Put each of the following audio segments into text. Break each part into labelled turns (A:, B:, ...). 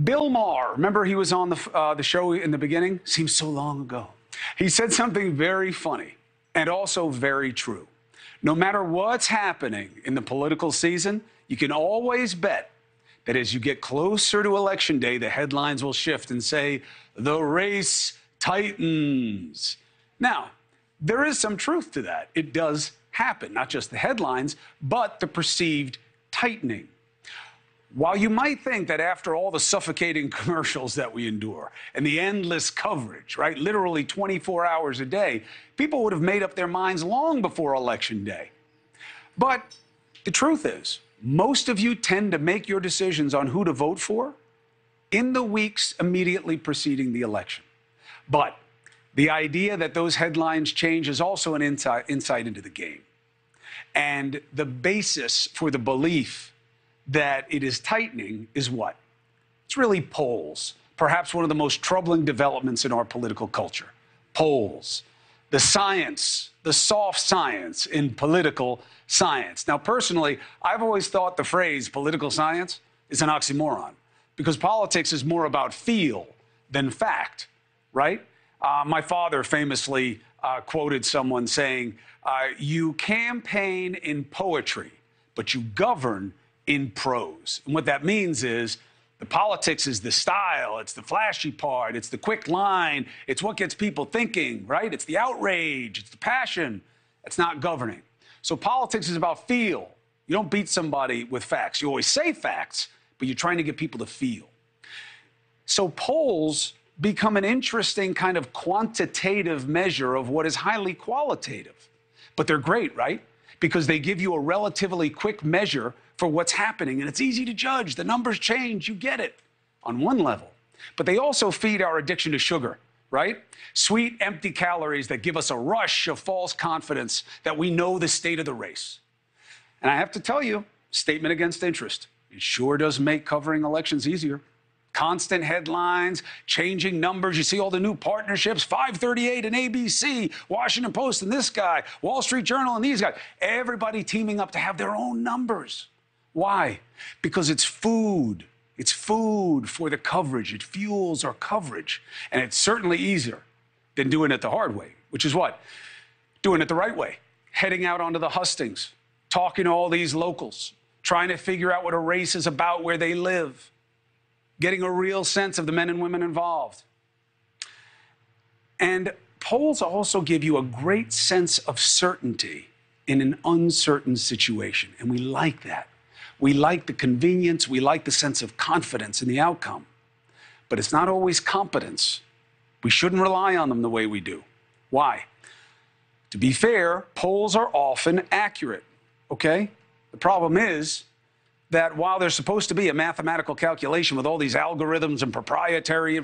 A: Bill Maher, remember he was on the show in the beginning? Seems so long ago. He said something very funny and also very true. No matter what's happening in the political season, you can always bet that as you get closer to Election Day, the headlines will shift and say, the race tightens. Now, there is some truth to that. It does happen, not just the headlines, but the perceived tightening. While you might think that after all the suffocating commercials that we endure and the endless coverage, right, literally 24 hours a day, people would have made up their minds long before Election Day. But the truth is, most of you tend to make your decisions on who to vote for in the weeks immediately preceding the election. But the idea that those headlines change is also an insight into the game. And the basis for the belief that it is tightening is what? It's really polls, perhaps one of the most troubling developments in our political culture. Polls, the science, the soft science in political science. Now, personally, I've always thought the phrase political science is an oxymoron because politics is more about feel than fact, right? My father famously quoted someone saying, you campaign in poetry, but you govern in prose. And what that means is the politics is the style, it's the flashy part, it's the quick line, it's what gets people thinking, right? It's the outrage, it's the passion. It's not governing. So politics is about feel. You don't beat somebody with facts. You always say facts, but you're trying to get people to feel. So polls become an interesting kind of quantitative measure of what is highly qualitative. But they're great, right? Because they give you a relatively quick measure for what's happening, and it's easy to judge. The numbers change, you get it on one level. But they also feed our addiction to sugar, right? Sweet, empty calories that give us a rush of false confidence that we know the state of the race. And I have to tell you, statement against interest. It sure does make covering elections easier. Constant headlines, changing numbers. You see all the new partnerships, 538 and ABC, Washington Post and this guy, Wall Street Journal and these guys. Everybody teaming up to have their own numbers. Why? Because it's food. It's food for the coverage. It fuels our coverage. And it's certainly easier than doing it the hard way, which is what? Doing it the right way. Heading out onto the hustings, talking to all these locals, trying to figure out what a race is about where they live, getting a real sense of the men and women involved. And polls also give you a great sense of certainty in an uncertain situation. And we like that. We like the convenience. We like the sense of confidence in the outcome. But it's not always competence. We shouldn't rely on them the way we do. Why? To be fair, polls are often accurate, okay? The problem is that while there's supposed to be a mathematical calculation with all these algorithms and proprietary,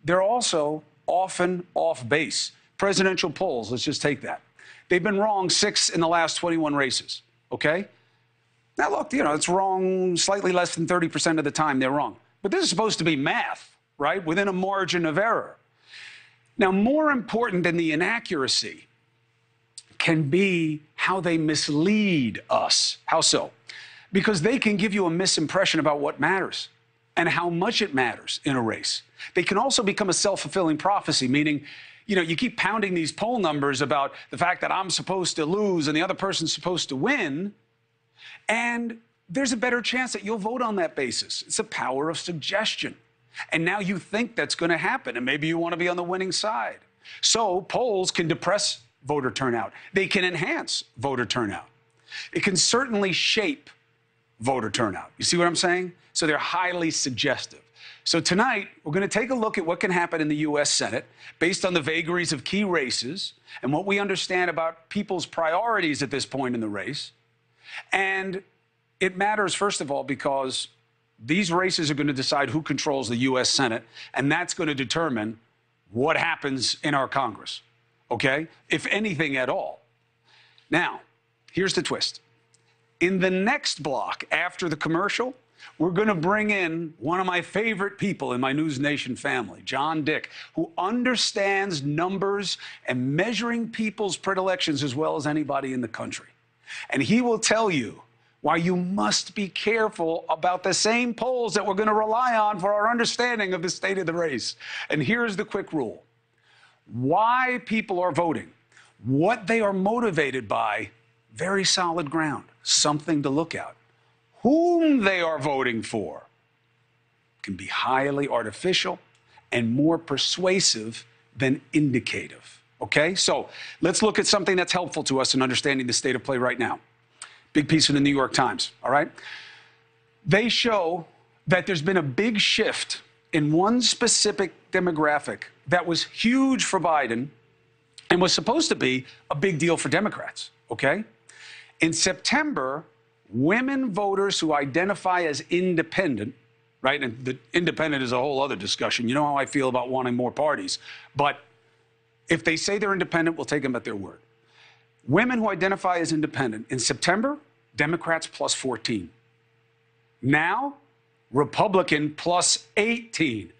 A: they're also often off base. Presidential polls, let's just take that. They've been wrong 6 in the last 21 races, okay? Now, look, you know, it's wrong slightly less than 30% of the time they're wrong. But this is supposed to be math, right, within a margin of error. Now, more important than the inaccuracy can be how they mislead us. How so? Because they can give you a misimpression about what matters and how much it matters in a race. They can also become a self-fulfilling prophecy, meaning, you know, you keep pounding these poll numbers about the fact that I'm supposed to lose and the other person's supposed to win, and there's a better chance that you'll vote on that basis. It's the power of suggestion. And now you think that's going to happen, and maybe you want to be on the winning side. So polls can depress voter turnout. They can enhance voter turnout. It can certainly shape voter turnout. You see what I'm saying? So they're highly suggestive. So tonight, we're going to take a look at what can happen in the U.S. Senate based on the vagaries of key races and what we understand about people's priorities at this point in the race. And it matters, first of all, because these races are going to decide who controls the U.S. Senate, and that's going to determine what happens in our Congress, okay? If anything at all. Now, here's the twist. In the next block after the commercial, we're going to bring in one of my favorite people in my NewsNation family, John Dick, who understands numbers and measuring people's predilections as well as anybody in the country. And he will tell you why you must be careful about the same polls that we're going to rely on for our understanding of the state of the race. And here's the quick rule. Why people are voting, what they are motivated by, very solid ground, something to look at. Whom they are voting for can be highly artificial and more persuasive than indicative. Okay, so let's look at something that's helpful to us in understanding the state of play right now. Big piece in the New York Times, all right? They show that there's been a big shift in one specific demographic that was huge for Biden and was supposed to be a big deal for Democrats, okay? In September, women voters who identify as independent, right? And the independent is a whole other discussion. You know how I feel about wanting more parties. But if they say they're independent, we'll take them at their word. Women who identify as independent, in September, Democrats plus 14. Now, Republican plus 18.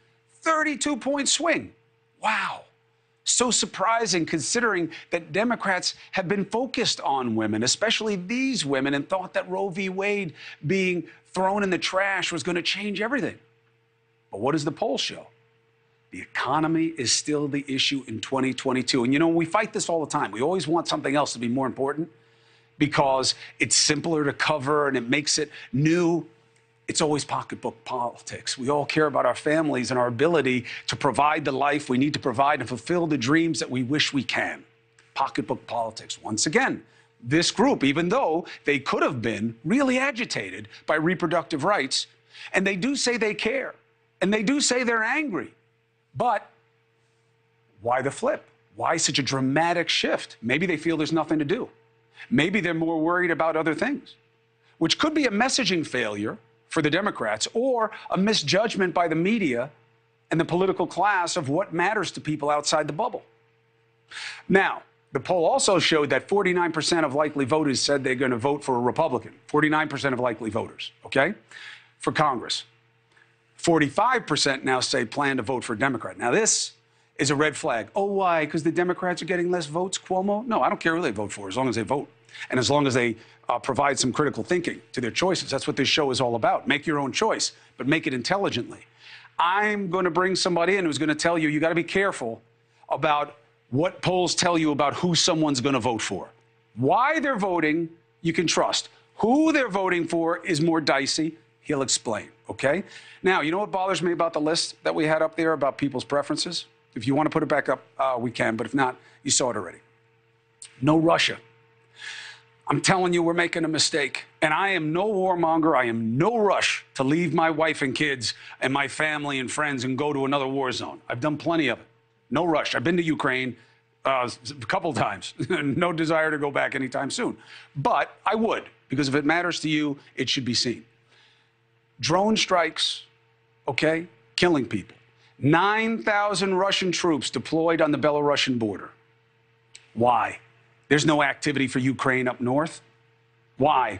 A: 32-point swing. Wow. So surprising considering that Democrats have been focused on women, especially these women, and thought that Roe v. Wade being thrown in the trash was going to change everything. But what does the poll show? The economy is still the issue in 2022. And you know, we fight this all the time. We always want something else to be more important because it's simpler to cover and it makes it new. It's always pocketbook politics. We all care about our families and our ability to provide the life we need to provide and fulfill the dreams that we wish we can. Pocketbook politics. Once again, this group, even though they could have been really agitated by reproductive rights, and they do say they care, and they do say they're angry, but why the flip? Why such a dramatic shift? Maybe they feel there's nothing to do. Maybe they're more worried about other things, which could be a messaging failure for the Democrats or a misjudgment by the media and the political class of what matters to people outside the bubble. Now, the poll also showed that 49% of likely voters said they're going to vote for a Republican. 49% of likely voters, okay, for Congress. 45% now say plan to vote for a Democrat. Now, this is a red flag. Oh, why? Because the Democrats are getting less votes, Cuomo? No, I don't care who they vote for as long as they vote. And as long as they provide some critical thinking to their choices. That's what this show is all about. Make your own choice, but make it intelligently. I'm going to bring somebody in who's going to tell you got to be careful about what polls tell you about who someone's going to vote for. Why they're voting, you can trust. Who they're voting for is more dicey. He'll explain, okay? Now, you know what bothers me about the list that we had up there about people's preferences? If you want to put it back up, we can, but if not, you saw it already. No Russia. I'm telling you, we're making a mistake. And I am no warmonger. I am no rush to leave my wife and kids and my family and friends and go to another war zone. I've done plenty of it. No rush. I've been to Ukraine a couple times. No desire to go back anytime soon. But I would, because if it matters to you, it should be seen. Drone strikes, okay, killing people. 9,000 Russian troops deployed on the Belarusian border. Why? There's no activity for Ukraine up north. Why?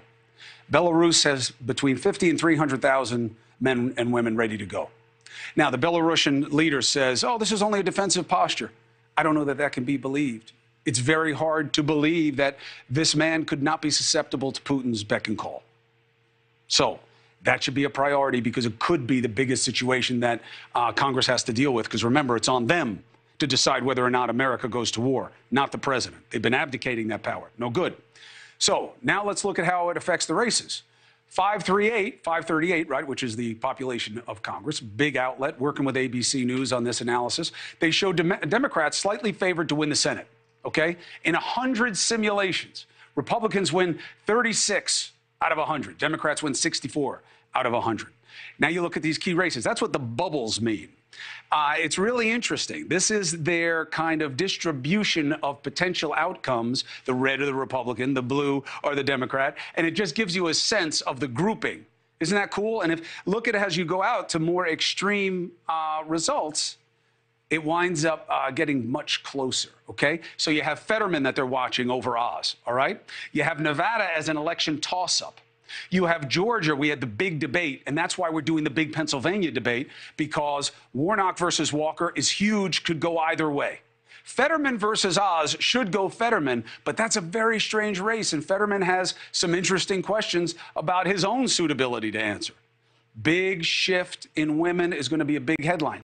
A: Belarus has between 50 and 300,000 men and women ready to go. Now, the Belarusian leader says, oh, this is only a defensive posture. I don't know that that can be believed. It's very hard to believe that this man could not be susceptible to Putin's beck and call. So that should be a priority because it could be the biggest situation that Congress has to deal with. Because remember, it's on them to decide whether or not America goes to war, not the president. They've been abdicating that power. No good. So now let's look at how it affects the races. 538, right, which is the population of Congress, big outlet, working with ABC News on this analysis. They showed Democrats slightly favored to win the Senate, okay? In 100 simulations, Republicans win 36 out of 100. Democrats win 64 out of 100. Now you look at these key races. That's what the bubbles mean. It's really interesting. This is their kind of distribution of potential outcomes, the red or the Republican, the blue or the Democrat, and it just gives you a sense of the grouping. Isn't that cool? And look at it as you go out to more extreme results, it winds up getting much closer, okay? So you have Fetterman that they're watching over Oz, all right? You have Nevada as an election toss-up. You have Georgia, we had the big debate, and that's why we're doing the big Pennsylvania debate, because Warnock versus Walker is huge, could go either way. Fetterman versus Oz should go Fetterman, but that's a very strange race, and Fetterman has some interesting questions about his own suitability to answer. Big shift in women is going to be a big headline.